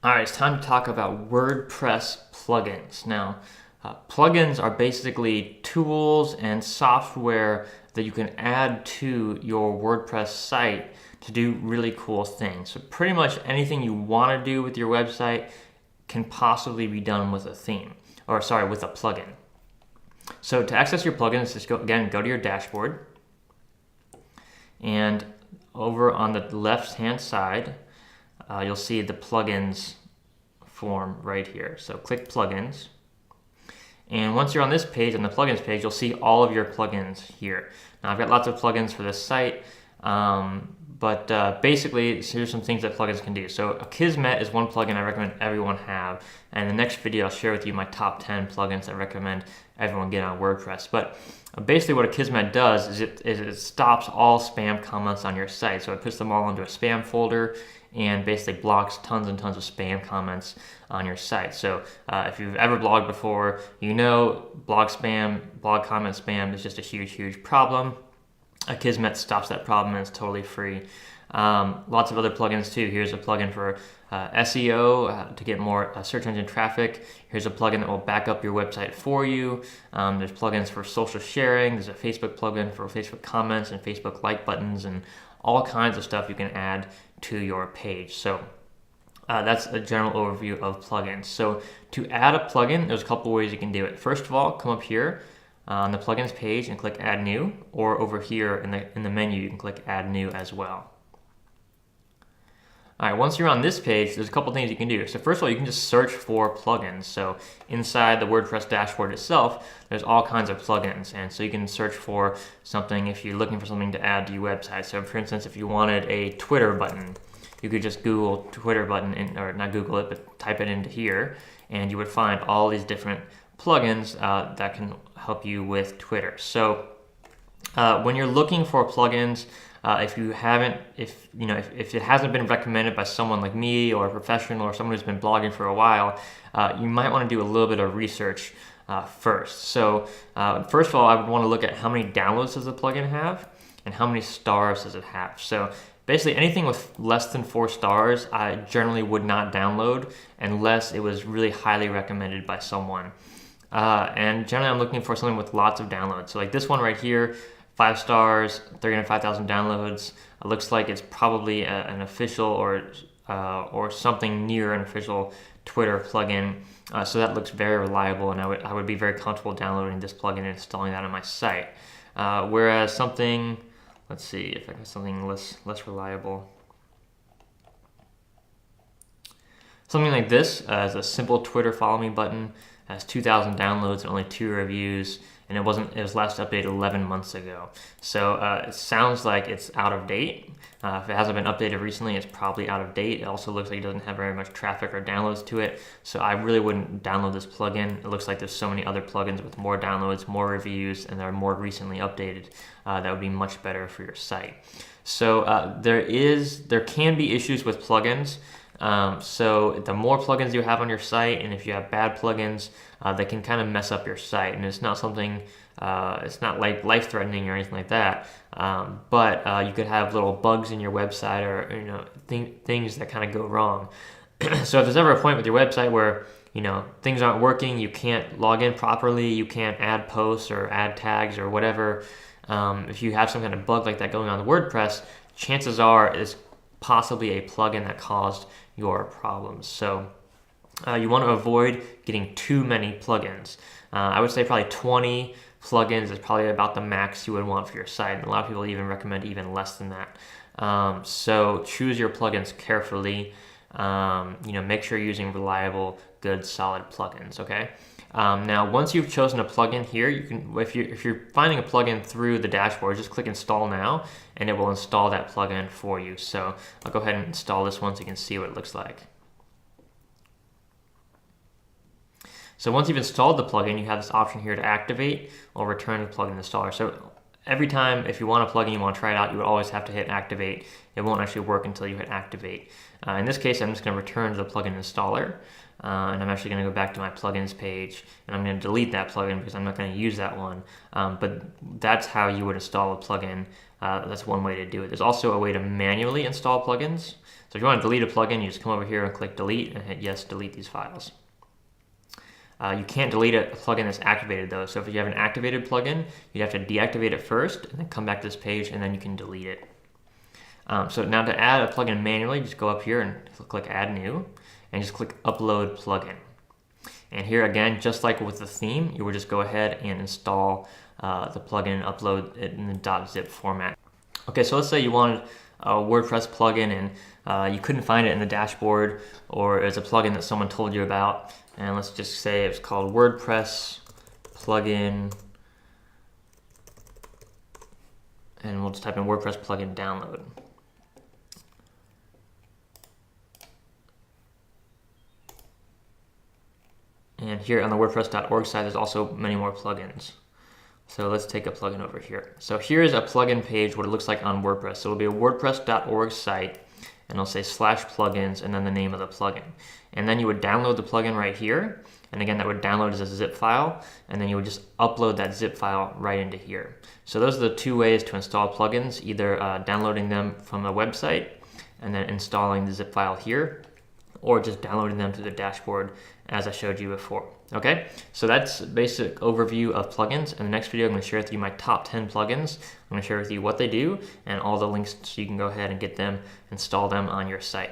All right, it's time to talk about WordPress plugins. Now, plugins are basically tools and software that you can add to your WordPress site to do really cool things. So pretty much anything you want to do with your website can possibly be done with a theme, or sorry, with a plugin. So to access your plugins, just go to your dashboard, and over on the left-hand side, you'll see the plugins form right here. So click plugins. And once you're on this page, on the plugins page, you'll see all of your plugins here. Now I've got lots of plugins for this site, but basically here's some things that plugins can do. So Akismet is one plugin I recommend everyone have. And in the next video, I'll share with you my top 10 plugins I recommend everyone get on WordPress. But basically what Akismet does is it stops all spam comments on your site. So it puts them all into a spam folder and basically blocks tons and tons of spam comments on your site. So if you've ever blogged before, you know blog comment spam is just a huge problem. Akismet stops that problem and it's totally free. Lots of other plugins too. Here's a plugin for SEO to get more search engine traffic. Here's a plugin that will back up your website for you. There's plugins for social sharing. There's a Facebook plugin for Facebook comments and Facebook like buttons and all kinds of stuff you can add to your page. So that's a general overview of plugins. So to add a plugin, there's a couple ways you can do it. First of all, come up here on the plugins page and click add new, or over here in the menu you can click add new as well. All right, once you're on this page, there's a couple things you can do. So first of all, you can just search for plugins. So inside the WordPress dashboard itself, there's all kinds of plugins. And so you can search for something if you're looking for something to add to your website. So for instance, if you wanted a Twitter button, you could just Google Twitter button, or not Google it, but type it into here, and you would find all these different plugins that can help you with Twitter. So when you're looking for plugins, if it hasn't been recommended by someone like me or a professional or someone who's been blogging for a while, you might want to do a little bit of research first. So first of all, I would want to look at how many downloads does the plugin have and how many stars does it have. So basically anything with less than 4 stars, I generally would not download unless it was really highly recommended by someone. And generally I'm looking for something with lots of downloads. So like this one right here, 5 stars, 305,000 downloads. It looks like it's probably an official or something near an official Twitter plugin. So that looks very reliable, and I would be very comfortable downloading this plugin and installing that on my site. Whereas something, let's see if I got something less reliable. Something like this is a simple Twitter follow me button, has 2,000 downloads and only 2 reviews, and it was last updated 11 months ago. So it sounds like it's out of date. If it hasn't been updated recently, it's probably out of date. It also looks like it doesn't have very much traffic or downloads to it. So I really wouldn't download this plugin. It looks like there's so many other plugins with more downloads, more reviews, and they're more recently updated. That would be much better for your site. So there can be issues with plugins. So the more plugins you have on your site, and if you have bad plugins, they can kind of mess up your site. And it's not something, it's not like life-threatening or anything like that. But you could have little bugs in your website, or things that kind of go wrong. So if there's ever a point with your website where things aren't working, you can't log in properly, you can't add posts or add tags or whatever. If you have some kind of bug like that going on in WordPress, chances are it's possibly a plugin that caused your problems. So you want to avoid getting too many plugins. I would say probably 20 plugins is probably about the max you would want for your site. And a lot of people even recommend even less than that. So choose your plugins carefully. Make sure you're using reliable, good, solid plugins. Okay. Now, once you've chosen a plugin here, you can, if you're finding a plugin through the dashboard, just click install now, and it will install that plugin for you. So I'll go ahead and install this one so you can see what it looks like. So once you've installed the plugin, you have this option here to activate or return the plugin installer. So every time, if you want a plugin, you want to try it out, you would always have to hit activate. It won't actually work until you hit activate. In this case, I'm just going to return to the plugin installer. And I'm actually going to go back to my plugins page, and I'm going to delete that plugin because I'm not going to use that one. But that's how you would install a plugin That's one way to do it. There's also a way to manually install plugins. So if you want to delete a plugin, you just come over here and click delete and hit yes, delete these files. You can't delete a plugin that's activated though. So if you have an activated plugin, you'd have to deactivate it first and then come back to this page and then you can delete it. So now to add a plugin manually, just go up here and click add new and just click upload plugin. And here again, just like with the theme, you would just go ahead and install the plugin and upload it in the .zip format. Okay, so let's say you wanted a WordPress plugin and you couldn't find it in the dashboard, or it's a plugin that someone told you about, and let's just say it's called WordPress plugin, and we'll just type in WordPress plugin download. And here on the WordPress.org site, there's also many more plugins. So let's take a plugin over here. So here's a plugin page, what it looks like on WordPress. So it'll be a WordPress.org site, and it'll say /plugins and then the name of the plugin. And then you would download the plugin right here. And again, that would download as a zip file, and then you would just upload that zip file right into here. So those are the two ways to install plugins, either downloading them from the website and then installing the zip file here, or just downloading them to the dashboard as I showed you before. Okay, so that's a basic overview of plugins. In the next video, I'm going to share with you my top 10 plugins. I'm going to share with you what they do and all the links so you can go ahead and get them, install them on your site.